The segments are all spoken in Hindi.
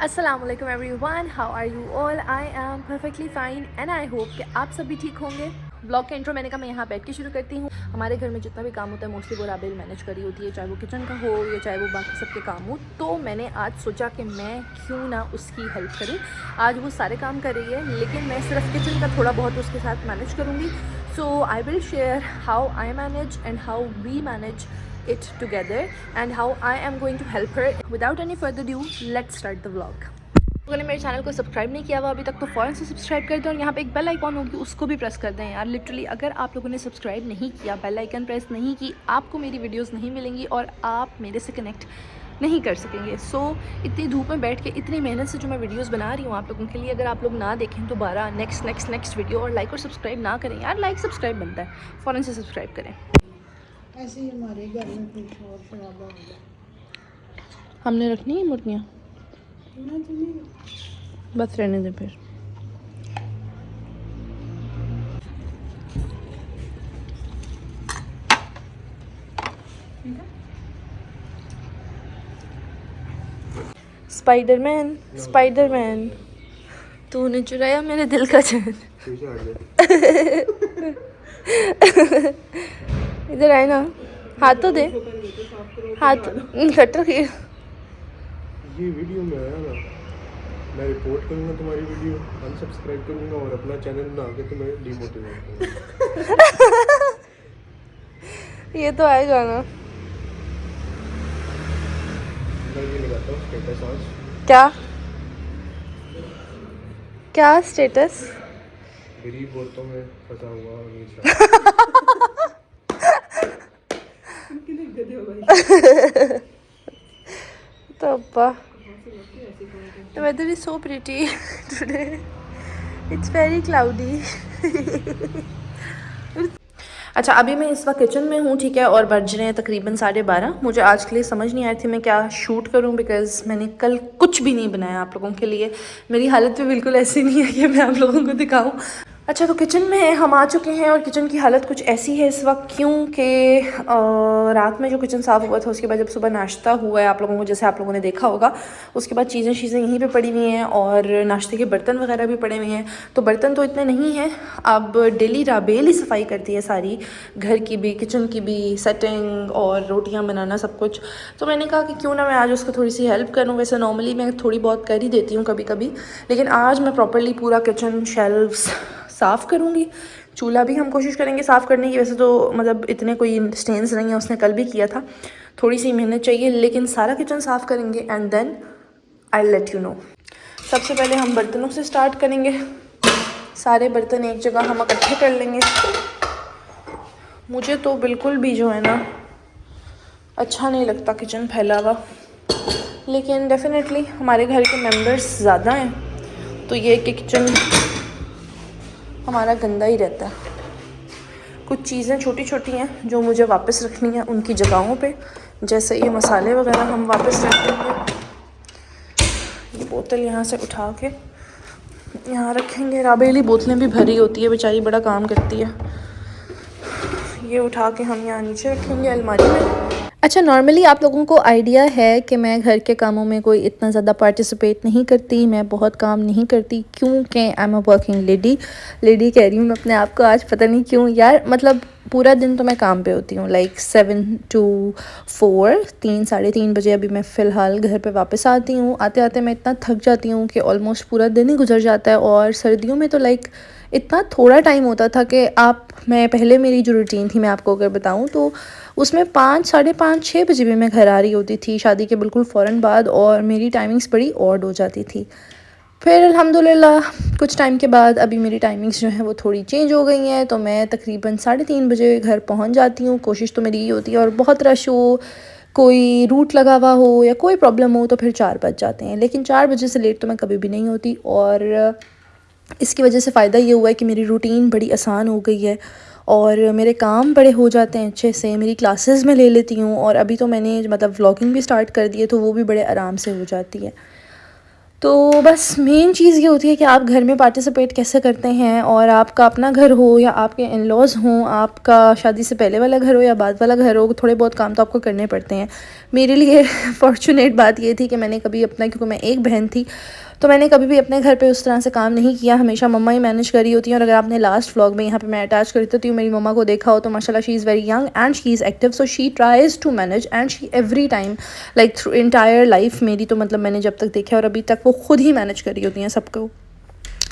Assalamualaikum everyone, how are you all? I am perfectly fine and I hope कि आप सब भी ठीक होंगे। ब्लॉग का इंट्रो मैंने कहा मैं यहाँ बैठ के शुरू करती हूँ। हमारे घर में जितना भी काम होता है मोस्टली वो राबेल मैनेज करी होती है, चाहे वो किचन का हो या चाहे वो बाकी सबके काम हो। तो मैंने आज सोचा कि मैं क्यों ना उसकी हेल्प करूँ। आज वो सारे काम कर रही है लेकिन मैं सिर्फ किचन का थोड़ा बहुत उसके साथ मैनेज करूँगी। So I will share how I manage and how we manage it together and how I am going to help her. Without any further ado, let's start the vlog. अगर ने मेरे चैनल को सब्सक्राइब नहीं किया हुआ अभी तक तो फ़ौरन से सब्सक्राइब कर दें और यहाँ पे एक बेल आइकॉन होगी उसको भी प्रेस कर दें यार। लिटरली अगर आप लोगों ने सब्सक्राइब नहीं किया, बेल आइकन प्रेस नहीं की, आपको मेरी वीडियोस नहीं मिलेंगी और आप मेरे से कनेक्ट नहीं कर सकेंगे। सो इतनी धूप में बैठ के इतनी मेहनत से जो मैं वीडियोस बना रही हूँ आप लोगों के लिए, अगर आप लोग ना देखें दोबारा नेक्स्ट वीडियो और लाइक और सब्सक्राइब ना करें यार, लाइक सब्सक्राइब बनता है, फ़ौरन से सब्सक्राइब करें। ऐसे ही हमारे घर में कुछ और शराबा हो गया। हमने रखनी है मुर्गियाँ, बस रहने दें फिर। स्पाइडरमैन स्पाइडरमैन, तूने चुराया मेरे दिल का चैन। इधर आए ना, हाथ तो दे, हाथ कट रखिए। ये वीडियो में आया ना, मैं रिपोर्ट करूंगा तुम्हारी वीडियो, अनसब्सक्राइब करूंगा और अपना चैनल बना के तुम्हें डिमोटिवेट करूंगा। ये तो आएगा ना। मैं ये लगाता हूँ स्टेटस आज। क्या क्या स्टेटस? गरीब औरतों में फंसा हुआ अमीर तो अब्बा the weather is so pretty today. It's very cloudy. अच्छा अभी मैं इस वक्त किचन में हूँ, ठीक है, और बज रहे हैं तकरीबन 12:30। मुझे आज के लिए समझ नहीं आई थी मैं क्या शूट करूँ बिकॉज़ मैंने कल कुछ भी नहीं बनाया आप लोगों के लिए। मेरी हालत भी बिल्कुल ऐसी नहीं है कि मैं आप लोगों को दिखाऊँ। अच्छा तो किचन में हम आ चुके हैं और किचन की हालत कुछ ऐसी है इस वक्त क्योंकि रात में जो किचन साफ़ हुआ था उसके बाद जब सुबह नाश्ता हुआ है आप लोगों को, जैसे आप लोगों ने देखा होगा, उसके बाद चीज़ें यहीं पे पड़ी हुई हैं और नाश्ते के बर्तन वगैरह भी पड़े हुए हैं। तो बर्तन तो इतने नहीं हैं, अब डेली राबेल ही सफाई करती है सारी, घर की भी किचन की भी, सेटिंग और रोटियाँ बनाना सब कुछ। तो मैंने कहा कि क्यों ना मैं आज उसको थोड़ी सी हेल्प करूँ। वैसे नॉर्मली मैं थोड़ी बहुत कर ही देती हूँ कभी कभी, लेकिन आज मैं प्रॉपरली पूरा किचन शेल्व्स साफ़ करूँगी। चूल्हा भी हम कोशिश करेंगे साफ़ करने की, वैसे तो मतलब इतने कोई स्टेन्स नहीं है, उसने कल भी किया था, थोड़ी सी मेहनत चाहिए, लेकिन सारा किचन साफ़ करेंगे and then I let you know. सबसे पहले हम बर्तनों से स्टार्ट करेंगे। सारे बर्तन एक जगह हम इकट्ठे कर लेंगे। मुझे तो बिल्कुल भी जो है ना अच्छा नहीं लगता किचन फैला हुआ, लेकिन डेफिनेटली हमारे घर के मेंबर्स ज़्यादा हैं तो ये कि किचन हमारा गंदा ही रहता है। कुछ चीज़ें छोटी छोटी हैं जो मुझे वापस रखनी है उनकी जगहों पे, जैसे ये मसाले वगैरह हम वापस रख देंगे। ये बोतल यहाँ से उठा के यहाँ रखेंगे। राबेली बोतलें भी भरी होती है बेचारी, बड़ा काम करती है। ये उठा के हम यहाँ नीचे रखेंगे अलमारी में। अच्छा नॉर्मली आप लोगों को आइडिया है कि मैं घर के कामों में कोई इतना ज़्यादा पार्टिसिपेट नहीं करती, मैं बहुत काम नहीं करती क्योंकि I am a working lady कह रही हूँ मैं अपने आप को आज, पता नहीं क्यों यार। मतलब पूरा दिन तो मैं काम पे होती हूँ, लाइक 7 to 4, 3-3:30 बजे अभी मैं फ़िलहाल घर पे वापस आती हूँ। आते आते मैं इतना थक जाती हूँ कि ऑलमोस्ट पूरा दिन ही गुजर जाता है। और सर्दियों में तो लाइक इतना थोड़ा टाइम होता था कि मैं पहले मेरी जो रूटीन थी मैं आपको अगर बताऊँ तो उसमें 5-5:30-6 बजे भी मैं घर आ रही होती थी शादी के बिल्कुल फ़ौरन बाद, और मेरी टाइमिंग्स बड़ी ऑड हो जाती थी। फिर अल्हम्दुलिल्लाह कुछ टाइम के बाद अभी मेरी टाइमिंग्स जो हैं वो थोड़ी चेंज हो गई हैं, तो मैं तकरीबन 3:30 बजे घर पहुंच जाती हूँ। कोशिश तो मेरी ये होती है, और बहुत रश हो, कोई रूट लगा हुआ हो या कोई प्रॉब्लम हो तो फिर 4 बज जाते हैं, लेकिन 4 बजे से लेट तो मैं कभी भी नहीं होती। और इसकी वजह से फ़ायदा ये हुआ है कि मेरी रूटीन बड़ी आसान हो गई है और मेरे काम बड़े हो जाते हैं अच्छे से। मेरी क्लासेस में ले लेती हूँ और अभी तो मैंने मतलब व्लॉगिंग भी स्टार्ट कर दी है तो वो भी बड़े आराम से हो जाती है। तो बस मेन चीज़ ये होती है कि आप घर में पार्टिसिपेट कैसे करते हैं, और आपका अपना घर हो या आपके इन लॉज़ हों, आपका शादी से पहले वाला घर हो या बाद वाला घर हो, थोड़े बहुत काम तो आपको करने पड़ते हैं। मेरे लिए फॉर्चुनेट बात ये थी कि मैंने कभी अपना, क्योंकि मैं एक बहन थी, तो मैंने कभी भी अपने घर पे उस तरह से काम नहीं किया, हमेशा मम्मा ही मैनेज करी होती हैं। और अगर आपने लास्ट व्लॉग में यहाँ पे मैं अटैच कर देती हूँ मेरी मम्मा को देखा हो तो माशाल्लाह she is very young and she is active, so she tries to manage and she every time like through entire life मेरी, तो मतलब मैंने जब तक देखा और अभी तक वो खुद ही मैनेज करी होती हैं सबको,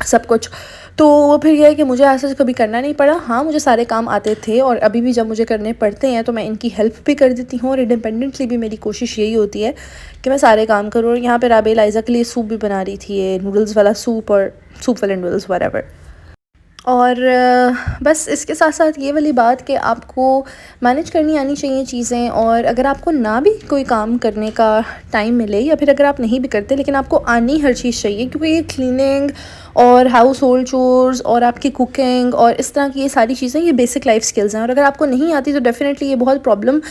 सब कुछ। तो वो फिर यह है कि मुझे ऐसा कभी करना नहीं पड़ा। हाँ, मुझे सारे काम आते थे और अभी भी जब मुझे करने पड़ते हैं तो मैं इनकी हेल्प भी कर देती हूँ, और इंडिपेंडेंटली भी मेरी कोशिश यही होती है कि मैं सारे काम करूँ। और यहाँ पे राबेल आयज़ा के लिए सूप भी बना रही थी, ये नूडल्स वाला सूप और सूप वाले नूडल्स वगैरह। और बस इसके साथ साथ ये वाली बात कि आपको मैनेज करनी आनी चाहिए चीज़ें, और अगर आपको ना भी कोई काम करने का टाइम मिले या फिर अगर आप नहीं भी करते लेकिन आपको आनी हर चीज़ चाहिए, क्योंकि ये क्लीनिंग और हाउस होल्ड चोर्स और आपकी कुकिंग और इस तरह की ये सारी चीज़ें ये बेसिक लाइफ स्किल्स हैं, और अगर आपको नहीं आती तो डेफ़िनेटली ये बहुत प्रॉब्लम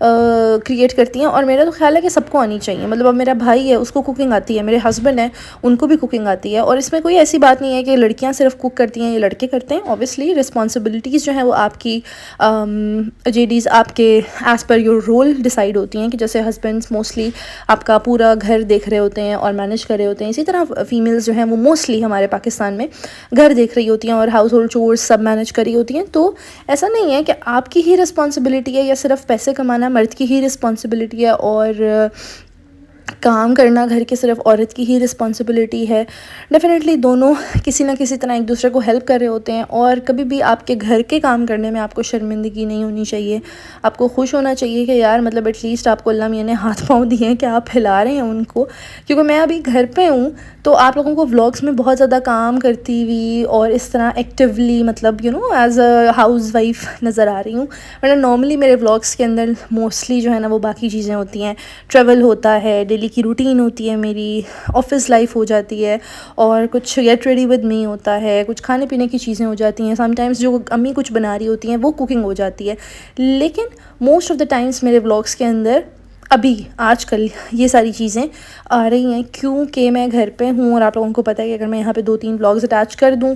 क्रिएट करती हैं। और मेरा तो ख्याल है कि सबको आनी चाहिए। मतलब अब मेरा भाई है उसको कुकिंग आती है, मेरे हस्बैंड हैं उनको भी कुकिंग आती है, और इसमें कोई ऐसी बात नहीं है कि लड़कियां सिर्फ कुक करती हैं, ये लड़के करते हैं। ऑब्वियसली रिस्पॉन्सिबिलिटीज़ जो हैं वो आपकी जेडीज़ आपके as per your role decide होती हैं, कि जैसे हस्बैंड्स मोस्टली आपका पूरा घर देख रहे होते हैं और मैनेज कर रहे होते हैं, इसी तरह फीमेल्स जो हैं वो मोस्टली हमारे पाकिस्तान में घर देख रही होती हैं और हाउस होल्ड चोर्स सब मैनेज कर रही होती हैं। तो ऐसा नहीं है कि आपकी ही रिस्पॉन्सिबिलिटी है या सिर्फ पैसे कमाना मर्द की ही रिस्पॉन्सिबिलिटी है और काम करना घर की सिर्फ औरत की ही रिस्पॉन्सिबिलिटी है। डेफ़िनेटली दोनों किसी ना किसी तरह एक दूसरे को हेल्प कर रहे होते हैं, और कभी भी आपके घर के काम करने में आपको शर्मिंदगी नहीं होनी चाहिए। आपको खुश होना चाहिए कि यार मतलब एटलीस्ट आपको अल्लाह मियाँ ने हाथ पाँव दिए हैं कि आप हिला रहे हैं उनको। क्योंकि मैं अभी घर पे हूँ तो आप लोगों को व्लॉग्स में बहुत ज़्यादा काम करती हुई और इस तरह एक्टिवली मतलब you know as a housewife नज़र आ रही हूँ, वरना नॉर्मली मेरे व्लॉग्स के अंदर मोस्टली जो है ना वो बाकी चीज़ें होती हैं। ट्रैवल होता है, डेली की रूटीन होती है, मेरी ऑफिस लाइफ हो जाती है, और कुछ गेट रेडी विद मी होता है, कुछ खाने पीने की चीज़ें हो जाती हैं, समटाइम्स जो अम्मी कुछ बना रही होती हैं वो कुकिंग हो जाती है। लेकिन मोस्ट ऑफ़ द टाइम्स मेरे व्लॉग्स के अंदर अभी आजकल ये सारी चीज़ें आ रही हैं क्योंकि मैं घर पे हूँ, और आप लोगों को पता है कि अगर मैं यहाँ पे 2-3 व्लॉग्स अटैच कर दूँ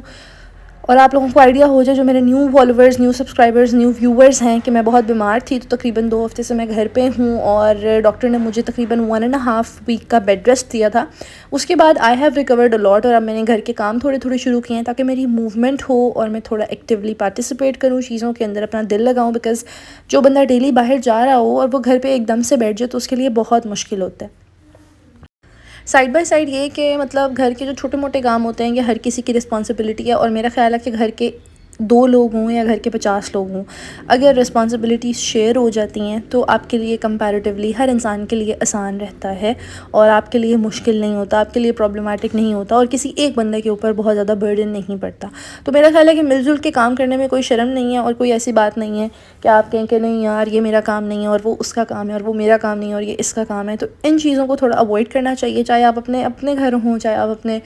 और आप लोगों को आइडिया हो जाए, जो मेरे new followers, new subscribers, new viewers हैं, कि मैं बहुत बीमार थी, तो तकरीबन 2 हफ्ते से मैं घर पे हूँ, और डॉक्टर ने मुझे तकरीबन 1.5 वीक का बेड रेस्ट दिया था। उसके बाद I have recovered a lot, और अब मैंने घर के काम थोड़े थोड़े शुरू किए हैं ताकि मेरी मूवमेंट हो और मैं थोड़ा एक्टिवली पार्टिसिपेट करूँ चीज़ों के अंदर, अपना दिल लगाऊँ। बिकॉज़ जो बंदा डेली बाहर जा रहा हो और वो घर पर एकदम से बैठ जाए तो उसके लिए बहुत मुश्किल होता है। साइड बाय साइड ये कि मतलब घर के जो छोटे मोटे काम होते हैं ये हर किसी की रिस्पॉन्सिबिलिटी है, और मेरा ख्याल है कि घर के 2 लोग हों या घर के 50 लोग हों, अगर रिस्पॉन्सिबिलिटीज़ शेयर हो जाती हैं तो आपके लिए कंपैरेटिवली हर इंसान के लिए आसान रहता है, और आपके लिए मुश्किल नहीं होता, आपके लिए प्रॉब्लमेटिक नहीं होता, और किसी एक बंदे के ऊपर बहुत ज़्यादा बर्डन नहीं पड़ता। तो मेरा ख्याल है कि मिलजुल के काम करने में कोई शर्म नहीं है, और कोई ऐसी बात नहीं है कि आप कहें कि नहीं यार ये मेरा काम नहीं है और वो उसका काम है, और वो मेरा काम नहीं है और ये इसका काम है। तो इन चीज़ों को थोड़ा अवॉइड करना चाहिए, चाहे आप अपने घर हों, चाहे आप अपने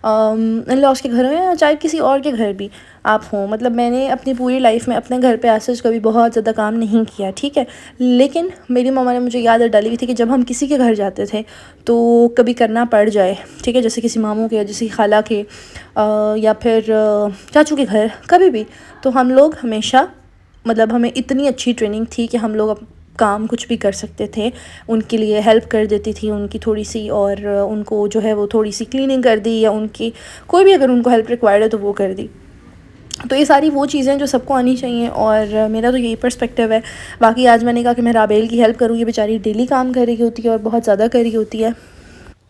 इन लॉज के घर में, या चाहे किसी और के घर भी आप हों। मतलब मैंने अपनी पूरी लाइफ में अपने घर पे ऐसे कभी बहुत ज़्यादा काम नहीं किया, ठीक है, लेकिन मेरी मम्मा ने मुझे याद डाली हुई थी कि जब हम किसी के घर जाते थे तो कभी करना पड़ जाए, ठीक है, जैसे किसी मामू के या किसी खाला के या फिर चाचू के घर, कभी भी, तो हम लोग हमेशा मतलब हमें इतनी अच्छी ट्रेनिंग थी कि हम लोग काम कुछ भी कर सकते थे, उनके लिए हेल्प कर देती थी उनकी थोड़ी सी, और उनको जो है वो थोड़ी सी क्लीनिंग कर दी, या उनकी कोई भी अगर उनको हेल्प रिक्वायर्ड है तो वो कर दी। तो ये सारी वो चीज़ें जो सबको आनी चाहिए, और मेरा तो यही पर्सपेक्टिव है। बाकी आज मैंने कहा कि मैं राबेल की हेल्प करूँ, ये बेचारी डेली काम कर रही होती है और बहुत ज़्यादा कर रही होती है,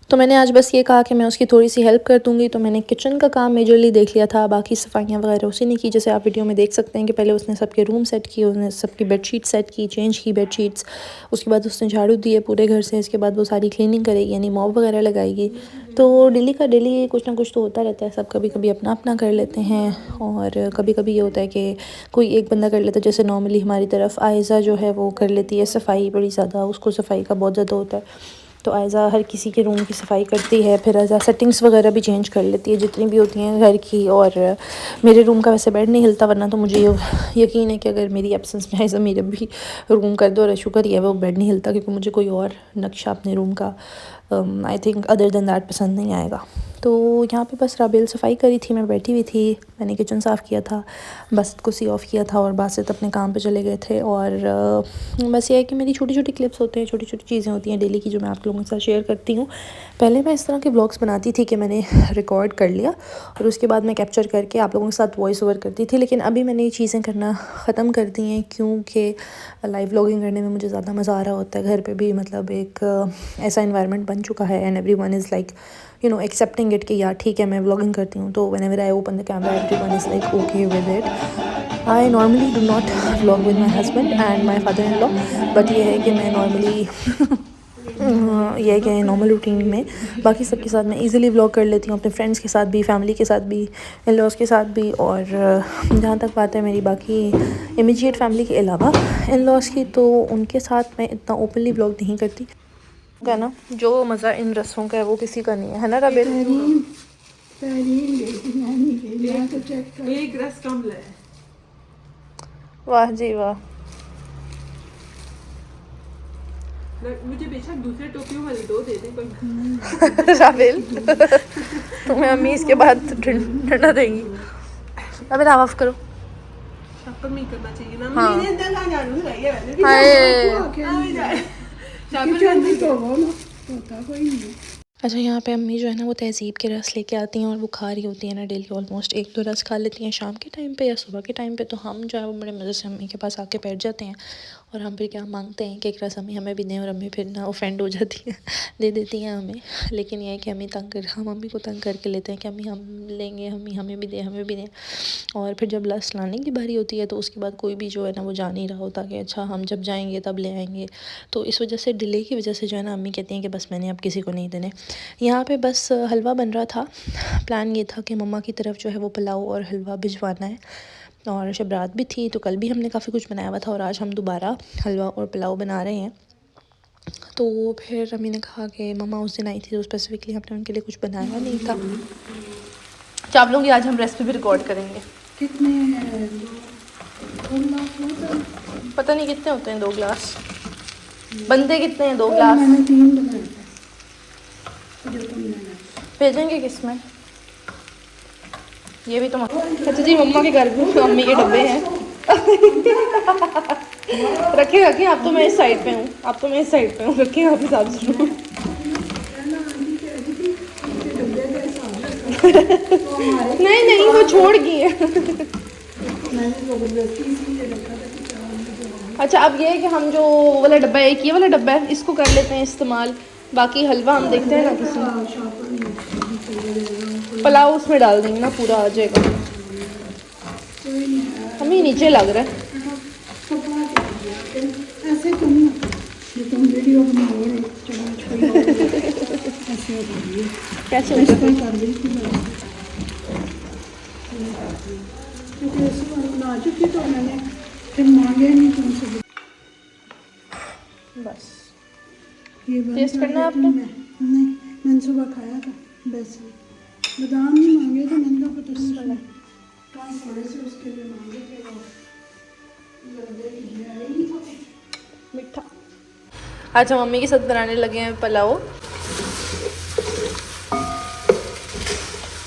तो मैंने आज बस ये कहा कि मैं उसकी थोड़ी सी हेल्प कर दूँगी। तो मैंने किचन का काम मेजरली देख लिया था, बाकी सफाइयाँ वगैरह उसी ने की, जैसे आप वीडियो में देख सकते हैं कि पहले उसने सबके रूम सेट किए, उसने सबकी बेडशीट सेट की, चेंज की बेडशीट्स, उसके बाद उसने झाड़ू दिए पूरे घर से, इसके बाद वो सारी क्लीनिंग करेगी, यानी मॉप वगैरह लगाएगी। तो डेली का डेली कुछ ना कुछ तो होता रहता है, सब कभी कभी अपना अपना कर लेते हैं, और कभी कभी ये होता है कि कोई एक बंदा कर लेता है। जैसे नॉर्मली हमारी तरफ आयज़ा जो है वो कर लेती है सफ़ाई बड़ी ज़्यादा, उसको सफ़ाई का बहुत ज़्यादा होता है। तो आयज़ा हर किसी के रूम की सफाई करती है, फिर आयज़ा सेटिंग्स वगैरह भी चेंज कर लेती है जितनी भी होती हैं घर की। और मेरे रूम का वैसे बेड नहीं हिलता, वरना तो मुझे यकीन है कि अगर मेरी एब्सेंस में आयज़ा मेरे भी रूम कर दो और शुक्र ही है वो बेड नहीं हिलता, क्योंकि मुझे कोई और नक्शा अपने रूम का I think other than that पसंद नहीं आएगा। तो यहाँ पे बस राबेल सफाई करी थी, मैं बैठी हुई थी, मैंने किचन साफ़ किया था, बस को सी ऑफ़ किया था और बासित अपने काम पे चले गए थे। और बस ये है कि मेरी छोटी छोटी क्लिप्स होते हैं, छोटी छोटी चीज़ें होती हैं डेली की जो मैं आप लोगों के साथ शेयर करती हूँ। पहले मैं इस तरह के ब्लॉग्स बनाती थी कि मैंने रिकॉर्ड कर लिया और उसके बाद मैं कैप्चर करके आप लोगों के साथ वॉइस ओवर करती थी, लेकिन अभी मैंने ये चीज़ें करना ख़त्म कर दी हैं, क्योंकि लाइव व्लॉगिंग करने में मुझे ज़्यादा मज़ा आ रहा होता है। घर पे भी मतलब एक ऐसा इन्वायरमेंट बन चुका है and everyone is like you know accepting it कि यार ठीक है मैं व्लॉगिंग करती हूँ, तो whenever I open the camera everyone is like okay with it. I normally do not vlog with my husband and my father in law, but ये है कि मैं नॉर्मली ये है कि नॉर्मल रूटीन में बाकी सबके साथ मैं इजीली व्लॉग कर लेती हूँ, अपने फ्रेंड्स के साथ भी, फैमिली के साथ भी, इन लॉज के साथ भी। और जहाँ तक बात है मेरी बाकी इमीडिएट फैमिली के अलावा इन लॉज की, तो उनके साथ मैं इतना ओपनली व्लॉग नहीं करती है ना। जो मज़ा इन रस्मों का है वो किसी का नहीं है ना राबेल? एक रस कम ले। वाह जी वाह। मुझे बेशक दूसरे टोपियों वाले 2 दे दें कोई। राबेल तुम्हें अम्मी इसके बाद डंडा देंगी। राबेल आवाज़ करो। शक्कर नहीं करना चाहिए ना। हाँ। मैंने अंदर कहाँ जानू रही है मैंने। हाय। कोई नहीं। अच्छा यहाँ पे अम्मी जो है ना वो तहज़ीब के रस लेके आती हैं और वो खा रही होती है ना डेली ऑलमोस्ट 1-2 रस खा लेती हैं शाम के टाइम पे या सुबह के टाइम पे। तो हम जो है वो बड़े मज़े से अम्मी के पास आके बैठ जाते हैं और हम फिर क्या मांगते हैं कि एक रस अम्मी हमें भी दें, और अम्मी फिर ना ऑफेंड हो जाती है दे देती हैं हमें। लेकिन ये है कि अम्मी हम अम्मी को तंग करके लेते हैं कि अम्मी हम लेंगे, अम्मी हमें भी दें, हमें भी दें। और फिर जब रस लाने की बारी होती है तो उसके बाद कोई भी जो है ना वो जान ही रहा होता कि अच्छा हम जब जाएंगे तब ले आएंगे। तो इस वजह से डिले की वजह से जो है ना अम्मी कहती हैं कि बस मैंने अब किसी को नहीं देने। यहाँ पे बस हलवा बन रहा था। प्लान ये था कि मम्मा की तरफ जो है वो पुलाव और हलवा भिजवाना है, और शबरात भी थी तो कल भी हमने काफ़ी कुछ बनाया हुआ था और आज हम दोबारा हलवा और पुलाव बना रहे हैं। तो फिर अम्मी ने कहा कि मम्मा उस दिन आई थी तो स्पेसिफिकली हमने उनके लिए कुछ बनाया नहीं था। तो आप लोग आज हम रेसिपी भी रिकॉर्ड करेंगे। कितने पता नहीं कितने होते हैं 2 गिलास, बनते कितने हैं 2 गिलास? मैंने 3 बनाए थे जो तुमने भेजेंगे किस में? ये भी तो अच्छा जी मम्मा के घर पे मम्मी के डब्बे हैं रखे रखे। आप तो मैं इस साइड पे हूँ, आप तो मैं इस साइड पे हूँ, रखे आप हिसाब से नहीं नहीं वो छोड़ गई है अच्छा अब ये है कि हम जो वाला डब्बा है, एक ये वाला डब्बा है, इसको कर लेते हैं इस्तेमाल। बाकी हलवा हम देखते हैं ना किसी पुलाव उसमें डाल देंगे ना, पूरा आ जाएगा। हमें नीचे लग रहा है ऐसे तुम वीडियो बनाओ कैसे कर दी थी क्योंकि इस बार बना चुकी तो मैंने फिर मांगे नहीं तुमसे। बस ये टेस्ट करना है आपने? नहीं मैंने सुबह खाया था, बस बादाम नहीं मांगे थे, मैंने कहा पता थोड़े से उसके लिए मांगे थे मीठा। आज हम मम्मी के साथ बनाने लगे हैं पुलाव,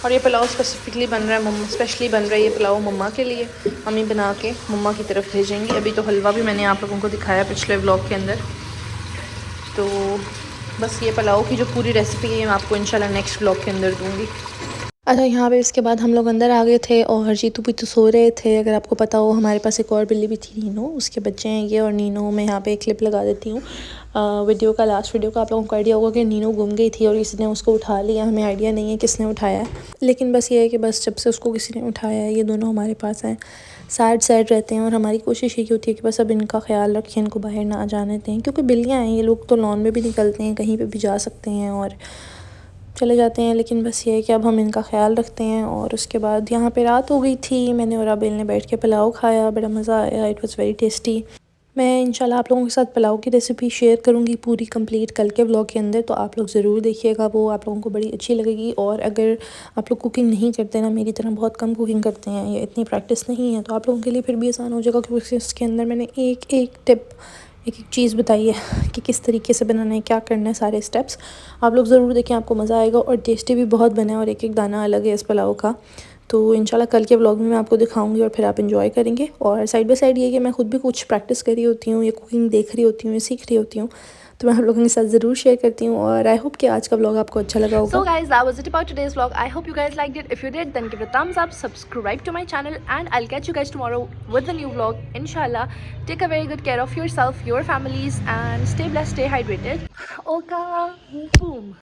और ये पुलाव स्पेसिफिकली बन रहा है मम्मा, स्पेशली बन रहा है ये पुलाव मम्मा के लिए। मम्मी बना के मम्मा की तरफ भेजेंगी। अभी तो हलवा भी मैंने आप लोगों को दिखाया पिछले व्लॉग के अंदर। तो बस ये पुलाव की जो पूरी रेसिपी है मैं आपको इंशाल्लाह नेक्स्ट व्लॉग के अंदर दूँगी। अच्छा यहाँ पे इसके बाद हम लोग अंदर आ गए थे और जीतू भी तो सो रहे थे। अगर आपको पता हो हमारे पास एक और बिल्ली भी थी नीनो, उसके बच्चे हैं ये और नीनो। मैं यहाँ पे एक क्लिप लगा देती हूँ वीडियो का, लास्ट वीडियो का। आप लोगों को आइडिया होगा कि नीनो गुम गई थी और किसी ने उसको उठा लिया। हमें आइडिया नहीं है किसने उठाया है, लेकिन बस ये है कि बस जब से उसको किसी ने उठाया है ये दोनों हमारे पास हैं, सैड रहते हैं। और हमारी कोशिश ये होती है कि बस अब इनका ख्याल रखें, इनको बाहर ना जाने दें, क्योंकि बिल्लियाँ हैं ये लोग तो लॉन में भी निकलते हैं, कहीं पर भी जा सकते हैं और चले जाते हैं। लेकिन बस ये है कि अब हम इनका ख्याल रखते हैं। और उसके बाद यहाँ पे रात हो गई थी। मैंने और राबेल ने बैठ के पुलाव खाया, बड़ा मज़ा आया, इट वाज़ वेरी टेस्टी। मैं इंशाल्लाह आप लोगों के साथ पुलाव की रेसिपी शेयर करूँगी पूरी कंप्लीट कल के व्लॉग के अंदर, तो आप लोग ज़रूर देखिएगा, वो आप लोगों को बड़ी अच्छी लगेगी। और अगर आप लोग कुकिंग नहीं करते ना, मेरी तरह बहुत कम कुकिंग करते हैं या इतनी प्रैक्टिस नहीं है, तो आप लोगों के लिए फिर भी आसान हो जाएगा, क्योंकि इसके अंदर मैंने एक एक टिप, एक एक चीज़ बताई है कि किस तरीके से बनाना है, क्या करना है, सारे स्टेप्स आप लोग ज़रूर देखें, आपको मज़ा आएगा। और टेस्टी भी बहुत बना है और एक एक दाना अलग है इस पुलाव का। तो इंशाल्लाह कल के व्लॉग में मैं आपको दिखाऊंगी और फिर आप इंजॉय करेंगे। और साइड बाय साइड ये कि मैं खुद भी कुछ प्रैक्टिस कर रही होती हूँ, या कुकिंग देख रही होती हूँ, या सीख रही होती हूँ, तो मैं आप लोगों के साथ ज़रूर शेयर करती हूँ। और आई होप कि आज का व्लॉग आपको अच्छा लगा होगा। So guys, that was it about today's vlog. I hope you guys liked it. If you did, then give it a thumbs up, subscribe to my channel, and I'll catch you guys tomorrow with a new vlog. Inshallah, take a very good care of yourself, your families, and stay blessed, stay hydrated. Okay, boom.